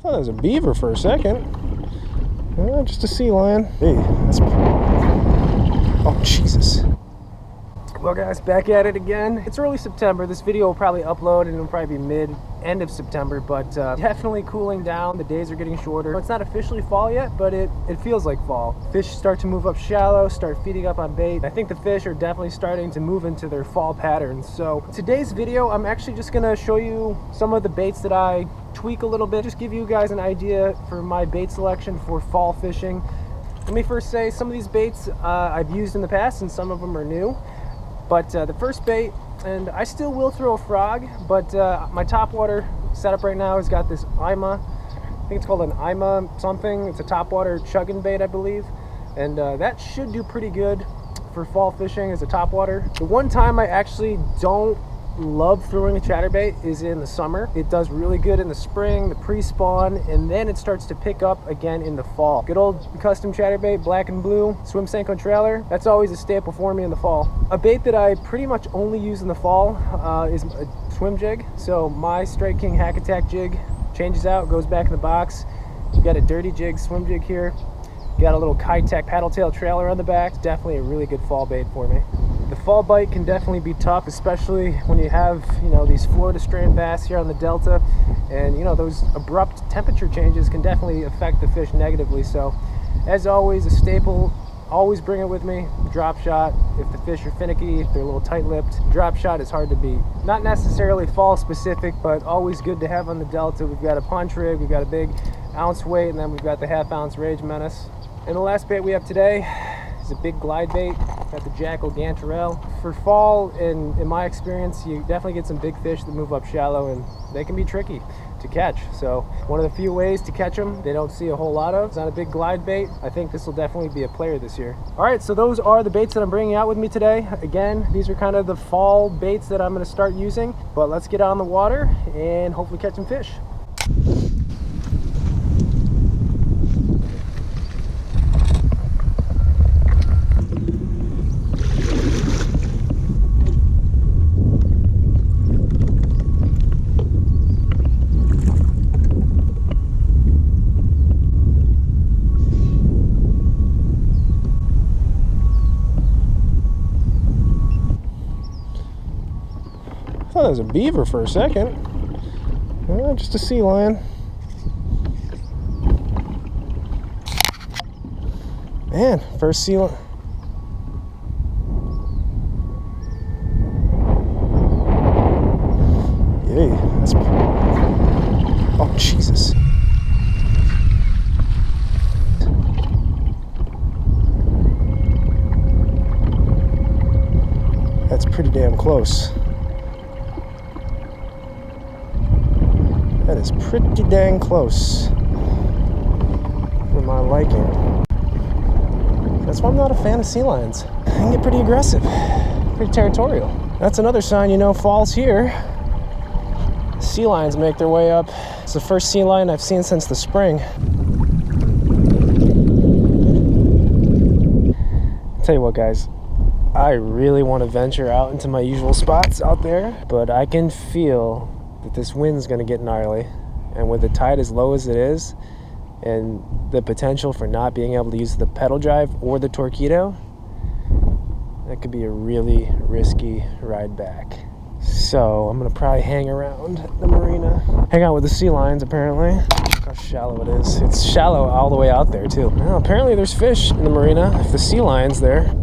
thought it was a beaver for a second. Just a sea lion. Hey, that's... Oh, Jesus. Well, guys, back at it again. It's early September. This video will probably upload and it'll probably be end of September, but definitely cooling down. The days are getting shorter. It's not officially fall yet, but it feels like fall. Fish start to move up shallow, start feeding up on bait. I think the fish are definitely starting to move into their fall patterns. So today's video, I'm actually just gonna show you some of the baits that I tweak a little bit, just give you guys an idea for my bait selection for fall fishing. Let me first say some of these baits I've used in the past and some of them are new. But the first bait, and I still will throw a frog, but my topwater setup right now has got this Ima. I think it's called an Ima something. It's a topwater chugging bait, I believe. And that should do pretty good for fall fishing as a topwater. The one time I actually don't love throwing a chatterbait is in the summer. It does really good in the spring, the pre-spawn, and then it starts to pick up again in the fall. Good old custom chatterbait, black and blue, swim Senko trailer. That's always a staple for me in the fall. A bait that I pretty much only use in the fall is a swim jig. So my Strike King Hack Attack jig changes out, goes back in the box. You've got a dirty jig, swim jig here. You got a little Kayak paddle tail trailer on the back. It's definitely a really good fall bait for me. The fall bite can definitely be tough, especially when you have, these Florida strand bass here on the Delta, and those abrupt temperature changes can definitely affect the fish negatively. So, as always, a staple, always bring it with me. Drop shot. If the fish are finicky, if they're a little tight-lipped, drop shot is hard to beat. Not necessarily fall specific, but always good to have on the Delta. We've got a punch rig, we've got a big ounce weight, and then we've got the half-ounce Rage Menace. And the last bait we have today is a big glide bait. Got the Jackal Gantarelle. For fall, in my experience, you definitely get some big fish that move up shallow, and they can be tricky to catch. So one of the few ways to catch them they don't see a whole lot of. It's not a big glide bait. I think this will definitely be a player this year. All right, so those are the baits that I'm bringing out with me today. Again, these are kind of the fall baits that I'm going to start using, but let's get out on the water and hopefully catch some fish. I thought it was a beaver for a second. Just a sea lion. Man, first sea lion. Yay, that's... Oh, Jesus. That's pretty damn close. That is pretty dang close for my liking. That's why I'm not a fan of sea lions. They can get pretty aggressive, pretty territorial. That's another sign, fall's here. Sea lions make their way up. It's the first sea lion I've seen since the spring. I'll tell you what, guys. I really want to venture out into my usual spots out there, but I can feel that this wind's going to get gnarly, and with the tide as low as it is and the potential for not being able to use the pedal drive or the Torpedo, that could be a really risky ride back. So I'm going to probably hang around the marina, hang out with the sea lions. Apparently, look how shallow it is. It's shallow all the way out there too. Well, apparently there's fish in the marina if the sea lion's there.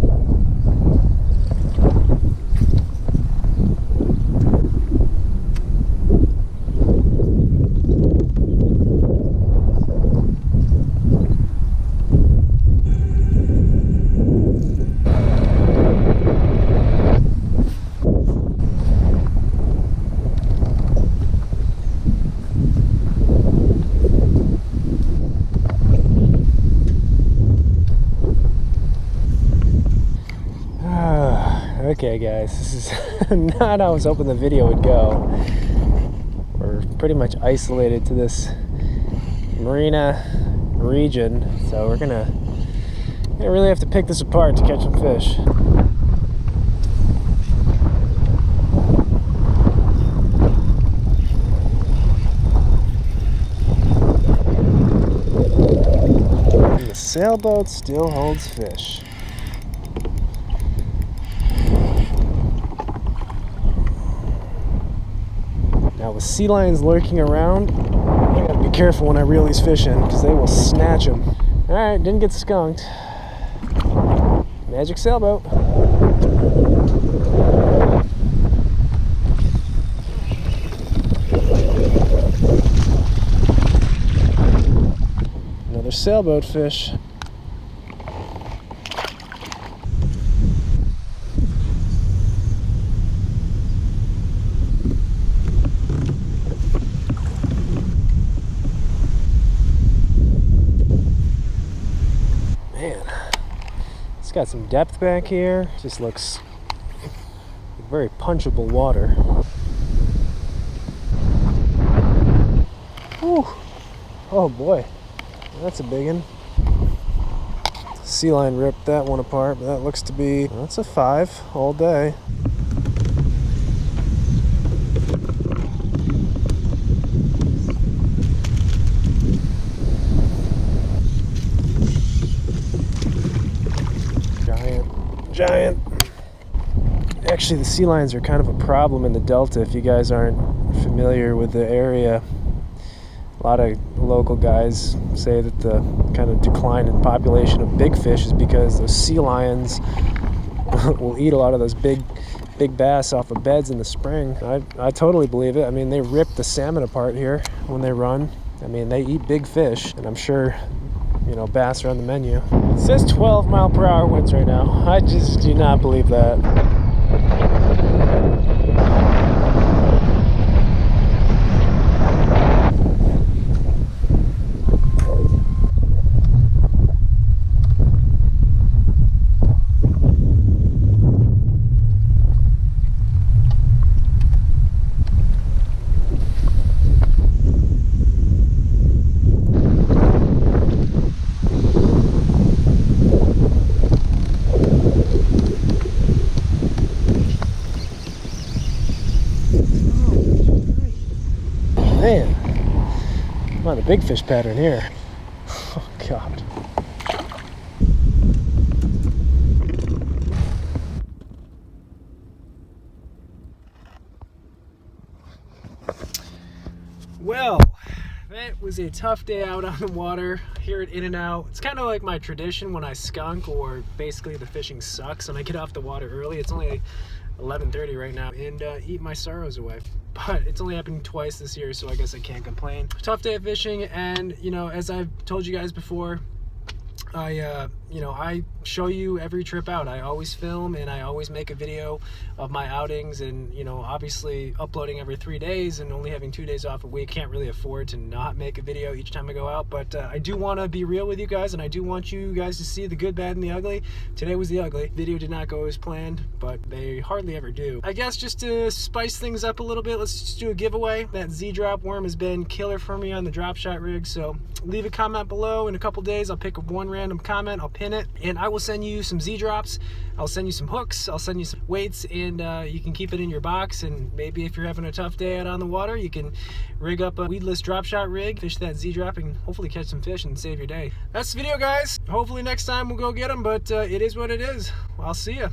Okay guys, this is not how I was hoping the video would go. We're pretty much isolated to this marina region, so we're gonna really have to pick this apart to catch some fish. sailboat still holds fish. Now with sea lions lurking around, I gotta be careful when I reel these fish in because they will snatch them. Alright, didn't get skunked. Magic sailboat. Another sailboat fish. Man, it's got some depth back here. Just looks like very punchable water. Whew. Oh boy, that's a big one. Sea lion ripped that one apart, but that looks to be, that's a 5 all day. Giant. Actually, the sea lions are kind of a problem in the Delta if you guys aren't familiar with the area. A lot of local guys say that the kind of decline in population of big fish is because those sea lions will eat a lot of those big bass off of beds in the spring. I totally believe it. I mean, they rip the salmon apart here when they run. I mean, they eat big fish, and I'm sure, you know, bass are on the menu. It says 12-mile-per-hour winds right now. I just do not believe that. Man, I'm on a big fish pattern here. Oh, God. Well, that was a tough day out on the water here at In-N-Out. It's kind of like my tradition when I skunk or basically the fishing sucks and I get off the water early. It's only 11:30 right now, and eat my sorrows away. But it's only happened twice this year, so I guess I can't complain. Tough day of fishing, and you know, as I've told you guys before, I show you every trip out. I always film and I always make a video of my outings, and you know, obviously uploading every 3 days and only having 2 days off a week, can't really afford to not make a video each time I go out. But I do want to be real with you guys, and I do want you guys to see the good, bad, and the ugly. Today was the ugly. Video did not go as planned, but they hardly ever do. I guess just to spice things up a little bit, let's just do a giveaway. That Z-drop worm has been killer for me on the drop shot rig, so leave a comment below. In a couple days I'll pick up one random comment, I'll pin it, and I will send you some Z-drops. I'll send you some hooks, I'll send you some weights, and you can keep it in your box. And maybe if you're having a tough day out on the water, you can rig up a weedless drop shot rig, fish that Z-drop, and hopefully catch some fish and save your day. That's the video, guys. Hopefully next time we'll go get them, but it is what it is. I'll see ya.